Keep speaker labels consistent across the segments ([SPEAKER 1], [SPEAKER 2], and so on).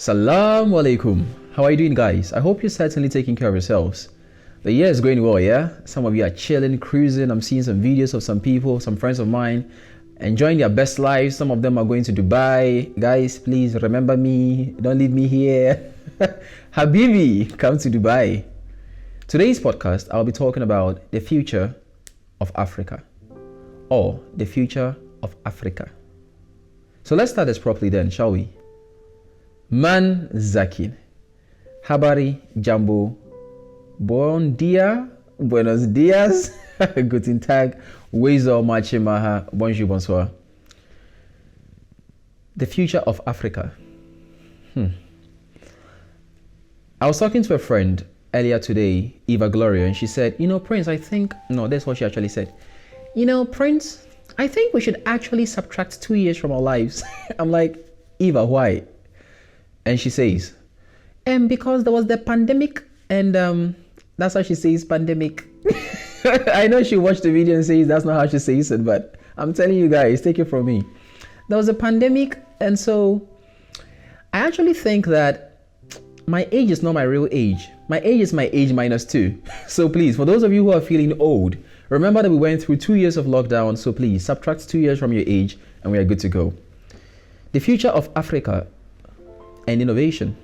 [SPEAKER 1] Salam alaikum. How are you doing, guys? I hope you're certainly taking care of yourselves. The year is going well, yeah? Some of you are chilling, cruising. I'm seeing some videos of some people, some friends of mine, enjoying their best lives. Some of them are going to Dubai. Guys, please remember me. Don't leave me here. Habibi, come to Dubai. Today's podcast, I'll be talking about the future of Africa, or the future of Africa. So let's start this properly then, shall we? Man Zakin. Habari Jambo. Bon dia. Buenos dias. Guten Tag. Wezo Machimaha. Bonjour, bonsoir. The future of Africa. I was talking to a friend earlier today, Eva Gloria, and she said, Prince, that's what she actually said. Prince, I think we should actually subtract 2 years from our lives. I'm like, Eva, why? And she says, because there was the pandemic, and that's how she says pandemic. I know she watched the video and says that's not how she says it, but I'm telling you guys, take it from me. There was a pandemic, and so I actually think that my age is not my real age. My age is my age minus 2. So please, for those of you who are feeling old, remember that we went through 2 years of lockdown, so please subtract 2 years from your age and we are good to go. The future of Africa and innovation.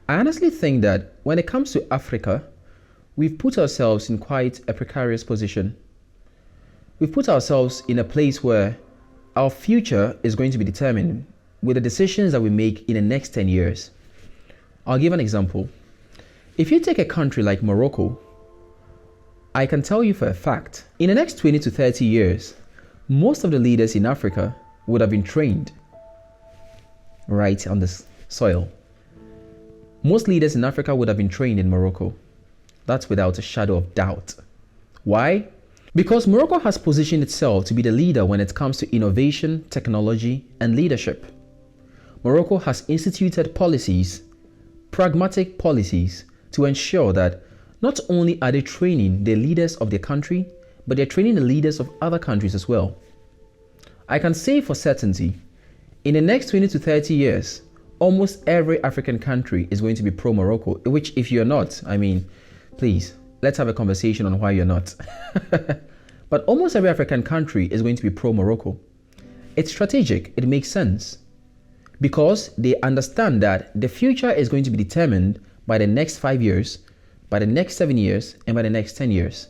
[SPEAKER 1] I honestly think that when it comes to Africa, we've put ourselves in quite a precarious position. We've put ourselves in a place where our future is going to be determined with the decisions that we make in the next 10 years. I'll give an example. If you take a country like Morocco, I can tell you for a fact, in the next 20 to 30 years, most of the leaders in Africa would have been trained right on this soil. Most leaders in Africa would have been trained in Morocco. That's without a shadow of doubt. Why? Because Morocco has positioned itself to be the leader when it comes to innovation, technology, and leadership. Morocco has instituted policies, pragmatic policies, to ensure that not only are they training the leaders of their country, but they're training the leaders of other countries as well. I can say for certainty, in the next 20 to 30 years, almost every African country is going to be pro-Morocco, which if you're not, please, let's have a conversation on why you're not. But almost every African country is going to be pro-Morocco. It's strategic, it makes sense, because they understand that the future is going to be determined by the next 5 years, by the next 7 years, and by the next 10 years.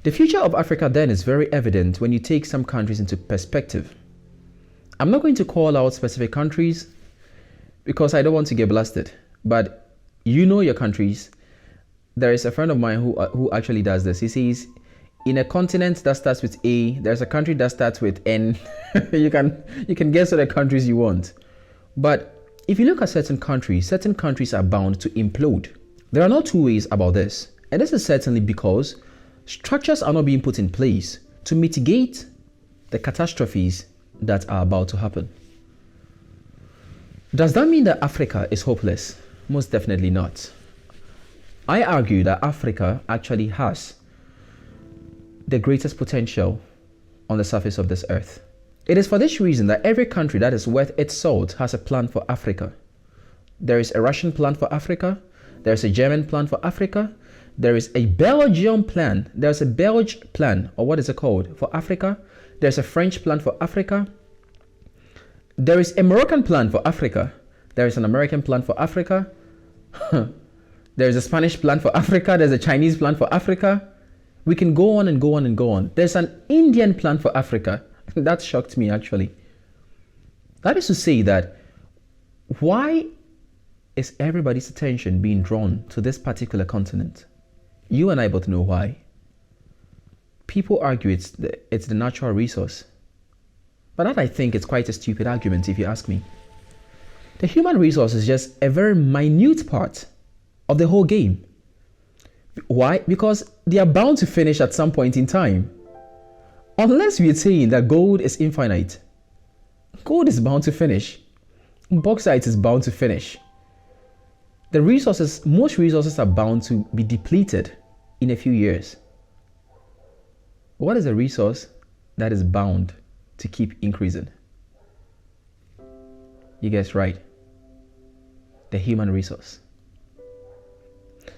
[SPEAKER 1] The future of Africa then is very evident when you take some countries into perspective. I'm not going to call out specific countries because I don't want to get blasted, but you know your countries. There is a friend of mine who actually does this. He says, in a continent that starts with A, there's a country that starts with N. you can guess what the countries you want. But if you look at certain countries are bound to implode. There are no two ways about this. And this is certainly because structures are not being put in place to mitigate the catastrophes that are about to happen. Does that mean that Africa is hopeless? Most definitely not. I argue that Africa actually has the greatest potential on the surface of this earth. It is for this reason that every country that is worth its salt has a plan for Africa. There is a Russian plan for Africa. There is a German plan for Africa. There is a Belgian plan. There's a Belgian plan, or what is it called, for Africa. There's a French plan for Africa. There is a Moroccan plan for Africa. There is an American plan for Africa. There's a Spanish plan for Africa. There's a Chinese plan for Africa. We can go on and go on and go on. There's an Indian plan for Africa. That shocked me, actually. That is to say that why is everybody's attention being drawn to this particular continent? You and I both know why. People argue it's the natural resource. But that, I think, is quite a stupid argument if you ask me. The human resource is just a very minute part of the whole game. Why? Because they are bound to finish at some point in time. Unless we attain that gold is infinite. Gold is bound to finish. Bauxite is bound to finish. Most resources are bound to be depleted in a few years. What is a resource that is bound to keep increasing? You guessed right. The human resource.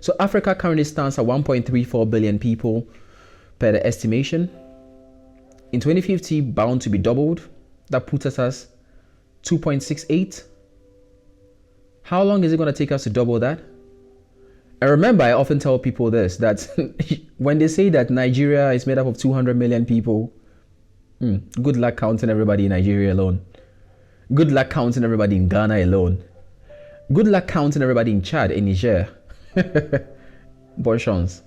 [SPEAKER 1] So Africa currently stands at 1.34 billion people per the estimation. In 2050, bound to be doubled. That puts us as 2.68. How long is it going to take us to double that? And remember, I often tell people this, that when they say that Nigeria is made up of 200 million people, good luck counting everybody in Nigeria alone. Good luck counting everybody in Ghana alone. Good luck counting everybody in Chad and Niger. Bonne chance.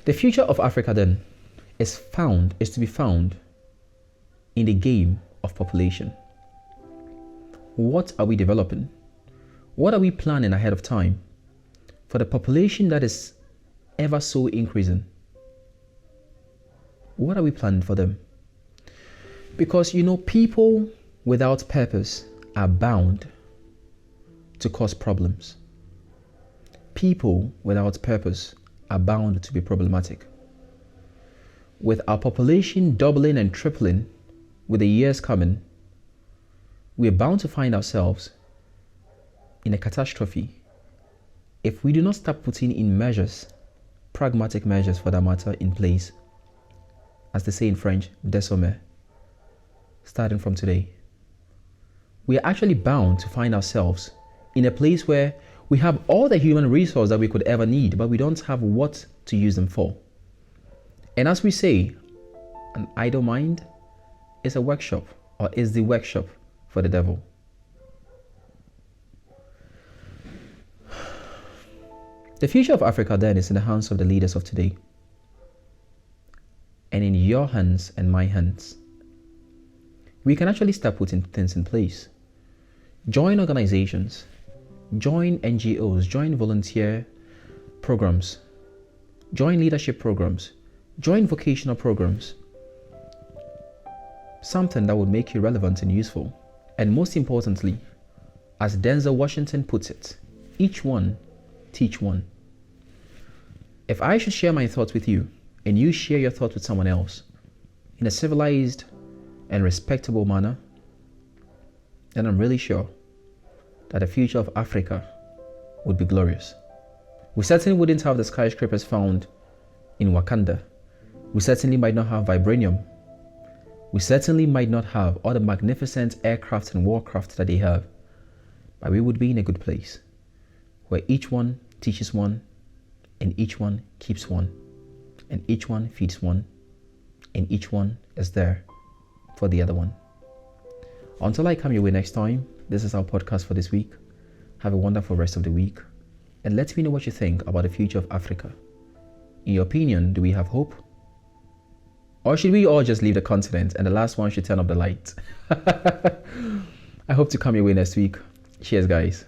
[SPEAKER 1] The future of Africa then is to be found in the game of population. What are we developing? What are we planning ahead of time for the population that is ever so increasing? What are we planning for them? Because people without purpose are bound to cause problems. People without purpose are bound to be problematic. With our population doubling and tripling with the years coming, we are bound to find ourselves in a catastrophe if we do not start putting in measures, pragmatic measures for that matter, in place. As they say in French, dès sommet, starting from today. We are actually bound to find ourselves in a place where we have all the human resource that we could ever need, but we don't have what to use them for. And as we say, an idle mind is a workshop, or is the workshop for the devil. The future of Africa then is in the hands of the leaders of today, and in your hands and my hands. We can actually start putting things in place. Join organizations, join NGOs, join volunteer programs, join leadership programs, join vocational programs. Something that would make you relevant and useful. And most importantly, as Denzel Washington puts it, each one teach one. If I should share my thoughts with you and you share your thoughts with someone else in a civilized and respectable manner, then I'm really sure that the future of Africa would be glorious. We certainly wouldn't have the skyscrapers found in Wakanda. We certainly might not have vibranium. We certainly might not have all the magnificent aircraft and warcraft that they have. But we would be in a good place where each one teaches one, and each one keeps one, and each one feeds one, and each one is there for the other one. Until I come your way next time, this is our podcast for this week. Have a wonderful rest of the week, and let me know what you think about the future of Africa. In your opinion, do we have hope? Or should we all just leave the continent and the last one should turn off the light? I hope to come your way next week. Cheers, guys.